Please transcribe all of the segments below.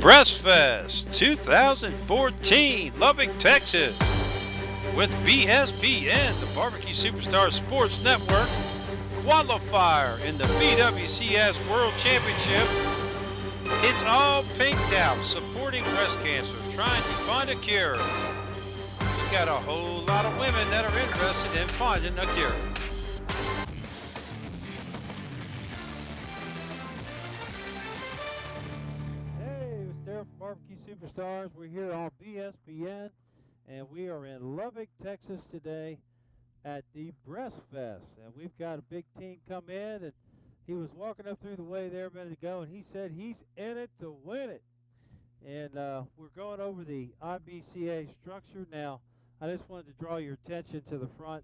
Breastfest 2014, Lubbock, Texas, with BSPN, the Barbecue Superstar Sports Network, qualifier in the BWCS World Championship. It's all pinked out, supporting breast cancer, trying to find a cure. We got a whole lot of women that are interested in finding a cure. Barbecue Superstars. We're here on BSPN, and we are in Lubbock, Texas today at the Breastfest. And we've got a big team come in, and he was walking up through the way there a minute ago, and he said he's in it to win it. And we're going over the IBCA structure. Now, I just wanted to draw your attention to the front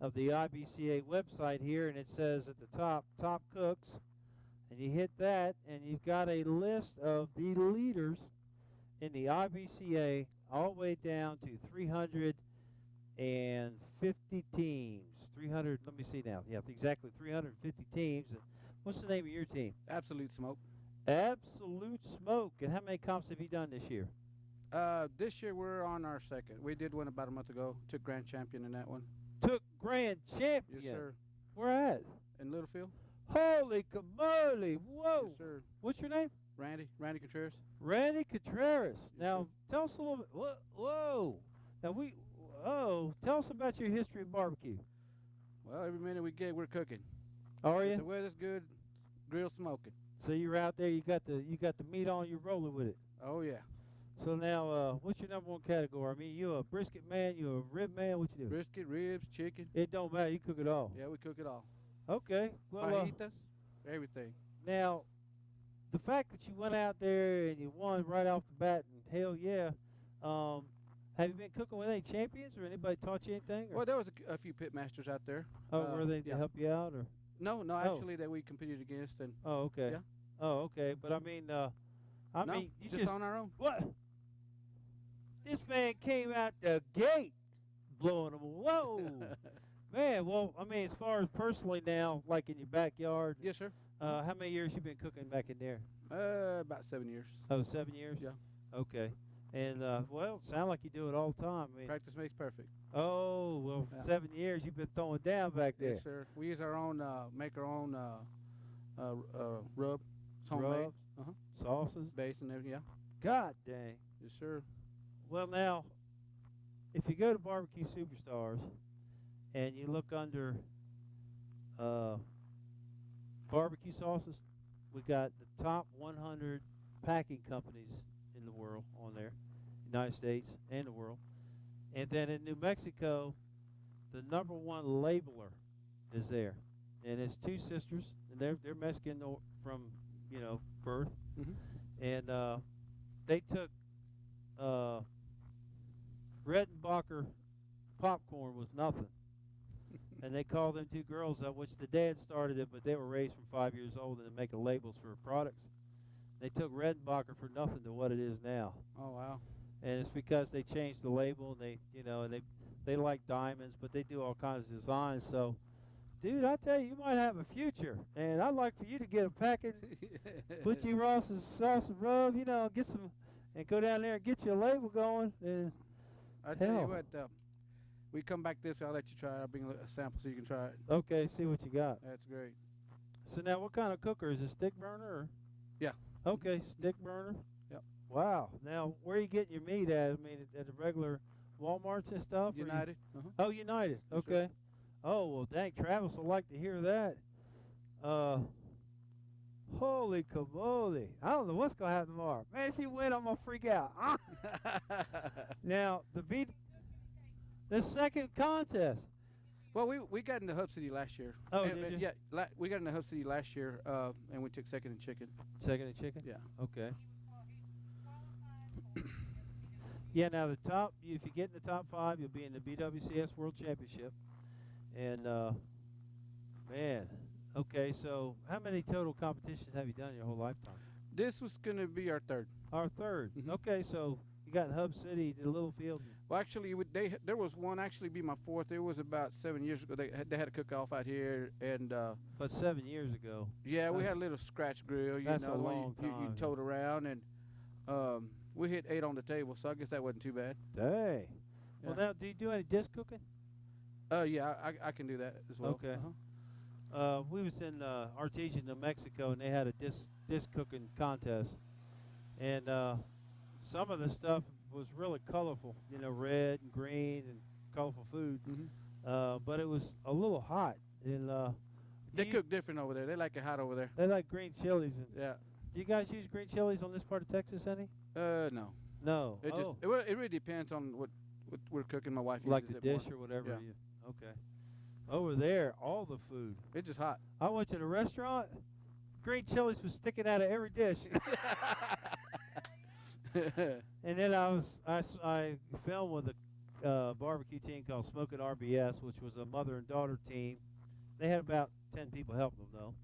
of the IBCA website here, and it says at the top, Top Cooks. And you hit that, and you've got a list of the leaders in the IBCA all the way down to 350 teams. 300, let me see now. Yeah, exactly 350 teams. And what's the name of your team? Absolute Smoke. Absolute Smoke. And how many comps have you done this year? This year we're on our second. We did one about a month ago. Took grand champion in that one. Took grand champion? Yes, sir. Where at? In Littlefield. Holy camole. Whoa. Yes, sir. What's your name? Randy Contreras. Randy Contreras. Yes, now, sir. tell us a little bit. Whoa. Now, tell us about your history of barbecue. Well, every minute we get, we're cooking. Are If you? the weather's good, grill smoking. So you're out there, you got the meat on, you're rolling with it. Oh, yeah. So now, what's your number one category? I mean, you a brisket man, you a rib man, what you do? Brisket, ribs, chicken. It don't matter, you cook it all. Yeah, we cook it all. Okay. Well, Fajitas, everything. now, the fact that you went out there and you won right off the bat, and hell yeah, have you been cooking with any champions or anybody taught you anything? Or? Well, there was a few pit masters out there. Were they to yeah. help you out or? No, actually that we competed against. And Oh, okay. Yeah. Oh, okay. But I mean, no, you just on our own. what? This man came out the gate blowing them. Whoa, man. Well, I mean, as far as personally now, like in your backyard. Yes, sir. How many years you been cooking back in there? About 7 years. Oh, 7 years. Yeah. Okay. And well, sound like you do it all the time. I mean, Practice makes perfect. oh well, Yeah. 7 years you've been throwing down back there. Yes, sir. We use our own, make our own rub. It's homemade. Rubs, sauces. Base and everything. Yeah. God dang. Yes, sir. Well, now, if you go to Barbecue Superstars and you look under barbecue sauces, we got the top 100 packing companies in the world on there, United States and the world. And then in New Mexico, the number one labeler is there, and it's two sisters, and they're Mexican from birth, and they took Redenbacher popcorn was nothing. And they called them two girls up, which the dad started it, but they were raised from 5 years old and making labels for products. They took Redenbacher for nothing to what it is now. Oh, wow. And it's because they changed the label, and they like diamonds, but they do all kinds of designs. So, dude, I tell you might have a future. And I'd like for you to get a packet, put you Ross's sauce and rub, get some, and go down there and get you a label going. And I tell hell. you what, we come back this way, I'll let you try it. I'll bring a sample so you can try it. okay, see what you got. That's great. So now, what kind of cooker is it? Stick burner? Or? Yeah. Okay, stick burner. Yep. Wow. Now, where are you getting your meat at? I mean, at the regular Walmarts and stuff? or you- United. Oh, United. Yes, sir. Okay. Oh, well, dang, Travis will like to hear that. Holy camole. I don't know what's going to happen tomorrow. Man, if you win, I'm going to freak out. Now, the second contest. Well, we got into Hub City last year. Oh, And- did and you? Yeah, we got into Hub City last year, and we took second in chicken. Second in chicken? Yeah. Okay. Yeah, now the top, if you get in the top 5, you'll be in the BWCS World Championship. And, man, okay, so how many total competitions have you done in your whole lifetime? This was going to be our third. Our third. Mhm. Okay, so you got Hub City, the Littlefield. Well, actually, there was one actually be my fourth. It was about 7 years ago. They had a cook-off out here, and But 7 years ago. yeah, we That's- had a little scratch grill, that's a the one long you time. towed around, and We hit 8 on the table, so I guess that wasn't too bad. Dang. Well, Yeah. now, do you do any disc cooking? Yeah, I can do that as well. Okay. We was in Artesia, New Mexico, and they had a disc cooking contest, and some of the stuff was really colorful. You know, red and green and colorful food. But it was a little hot. And They cook different over there. They like it hot over there. they like green chilies. And Yeah. do you guys use green chilies on this part of Texas any? No. No. It just it really depends on what we're cooking. My wife uses like the it more. dish or whatever. Yeah. Okay. Over there, all the food. It's just hot. I went to the restaurant. Green chilies was sticking out of every dish. And then I filmed with a barbecue team called Smoke at RBS, which was a mother and daughter team. They had about 10 people helping them though.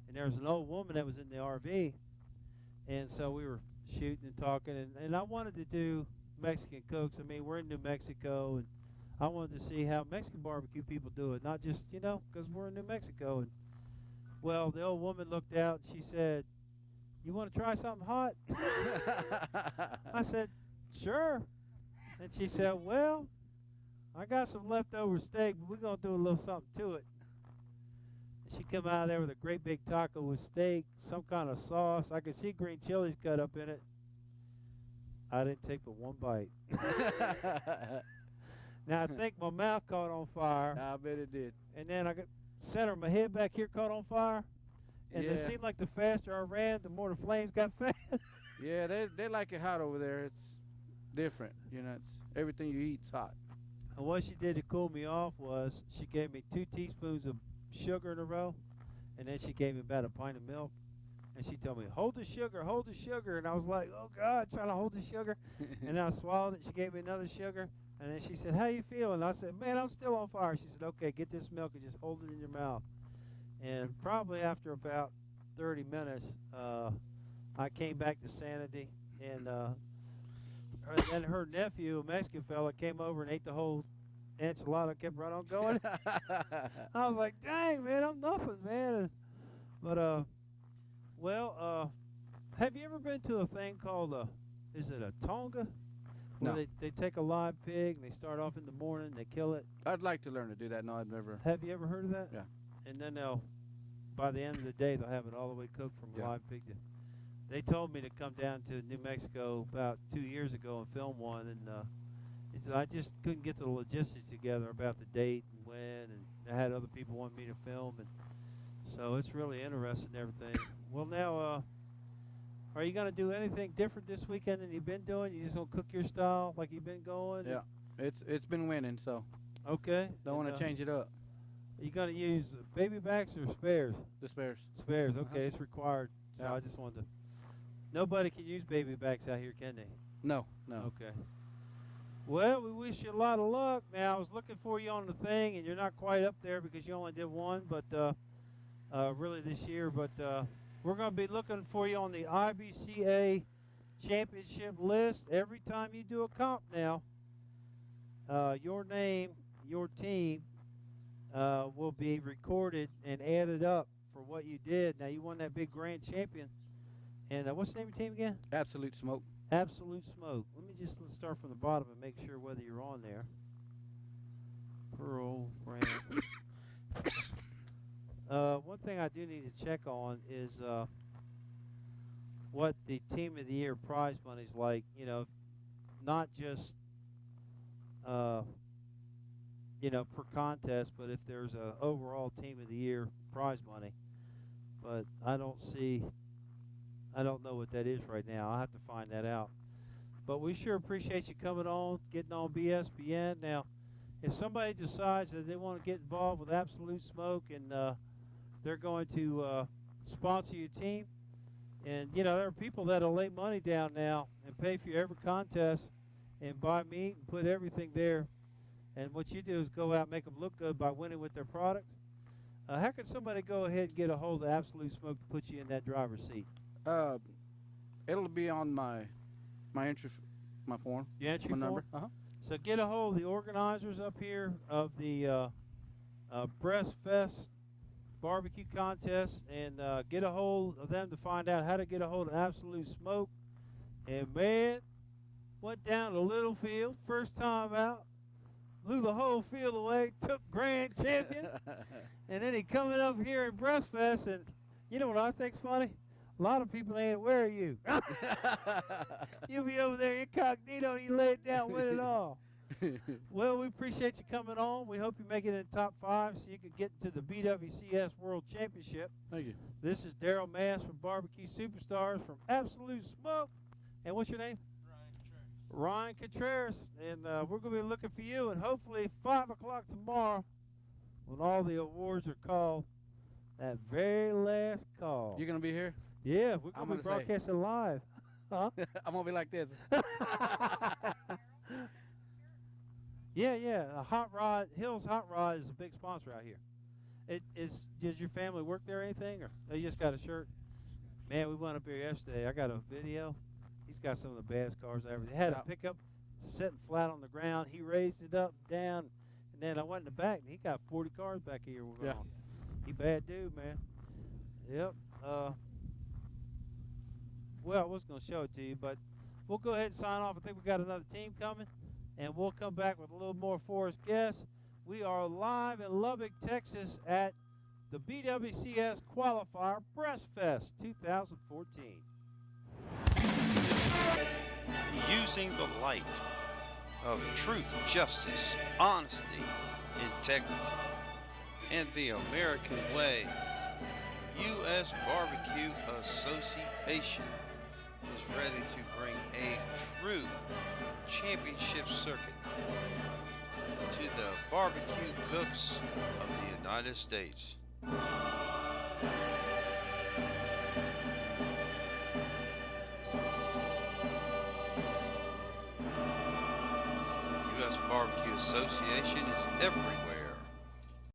And there was an old woman that was in the RV, and so we were shooting and talking, and I wanted to do Mexican cooks. I mean, we're in New Mexico, and I wanted to see how Mexican barbecue people do it, not just, because we're in New Mexico. And well, the old woman looked out and she said, "You want to try something hot?" I said, "Sure." And she said, "Well, I got some leftover steak, but we're going to do a little something to it." And she come out of there with a great big taco with steak, some kind of sauce. I could see green chilies cut up in it. I didn't take but one bite. Now, I think my mouth caught on fire. I bet it did. And then I got center of my head back here caught on fire. And Yeah. it seemed like the faster I ran, the more the flames got fat. Yeah, they like it hot over there. It's different. It's everything you eat's hot. And what she did to cool me off was she gave me 2 teaspoons of sugar in a row, and then she gave me about a pint of milk. And she told me, hold the sugar, hold the sugar. And I was like, oh, God, trying to hold the sugar. And I swallowed it. She gave me another sugar. And then she said, how you feeling? I said, man, I'm still on fire. She said, okay, get this milk and just hold it in your mouth. And probably after about 30 minutes, I came back to sanity. And then her nephew, a Mexican fella, came over and ate the whole enchilada, kept right on going. I was like, dang, man, I'm nothing, man. But, have you ever been to a thing called, is it a tonga? Where No. they take a live pig and they start off in the morning, they kill it. I'd like to learn to do that. No, I've never. Have you ever heard of that? Yeah. And then by the end of the day, they'll have it all the way cooked from Yeah. live pig. They told me to come down to New Mexico about 2 years ago and film one, and I just couldn't get the logistics together about the date and when, and I had other people want me to film, and so it's really interesting and everything. Well, now, are you going to do anything different this weekend than you've been doing? You just going to cook your style like you've been going? Yeah, it's been winning, so Okay. don't want to change it up. Are you going to use baby backs or spares? The spares. Spares, okay, it's required. So Yeah. I just wanted to. Nobody can use baby backs out here, can they? No. Okay. Well, we wish you a lot of luck. Now, I was looking for you on the thing, and you're not quite up there because you only did one, but really this year. But we're going to be looking for you on the IBCA championship list every time you do a comp now. Your name, your team will be recorded and added up for what you did. Now, you won that big grand champion. And what's the name of your team again? Absolute Smoke. Absolute Smoke. Let's start from the bottom and make sure whether you're on there. Pearl brand. One thing I do need to check on is what the Team of the Year prize money's like. Not just per contest, but if there's a overall Team of the Year prize money. But I don't know what that is right now. I'll have to find that out. But we sure appreciate you coming on, getting on BSBN. Now, if somebody decides that they want to get involved with Absolute Smoke and they're going to sponsor your team, and, there are people that'll lay money down now and pay for every contest and buy meat and put everything there. And what you do is go out and make them look good by winning with their products. How can somebody go ahead and get a hold of Absolute Smoke to put you in that driver's seat? It'll be on my entry, my form. Your entry my form? number. So get a hold of the organizers up here of the Breast Fest barbecue contest and get a hold of them to find out how to get a hold of Absolute Smoke And man, went down to Littlefield, first time out, blew the whole field away, took grand champion. And then he coming up here in Breastfest, and you know what I think's funny? A lot of people ain't aware of you. You'll be over there incognito and you lay it down with it all. Well, we appreciate you coming on. We hope you make it in the top 5 so you can get into the BWCS World Championship. Thank you. This is Daryl Mass from Barbecue Superstars from Absolute Smoke. And what's your name? Ryan Contreras. And we're going to be looking for you. And hopefully 5 o'clock tomorrow, when all the awards are called, that very last call. You're going to be here? Yeah, we're going to be broadcasting live. Huh? I'm going to be like this. Yeah. Hot Rod, Hills Hot Rod is a big sponsor out here. Does your family work there or anything? Or you just got a shirt? Man, we went up here yesterday. I got a video. He's got some of the best cars I ever. They had a pickup sitting flat on the ground. He raised it up, down, and then I went in the back, and he got 40 cars back here. Yeah. He bad dude, man. Yep. Well, I was going to show it to you, but we'll go ahead and sign off. I think we got another team coming, and we'll come back with a little more for us guests. We are live in Lubbock, Texas at the BWCS Qualifier Breastfest 2014. Using the light of truth, justice, honesty, integrity, and the American way, U.S. Barbecue Association is ready to bring a true championship circuit to the barbecue cooks of the United States. U.S. Barbecue Association is everywhere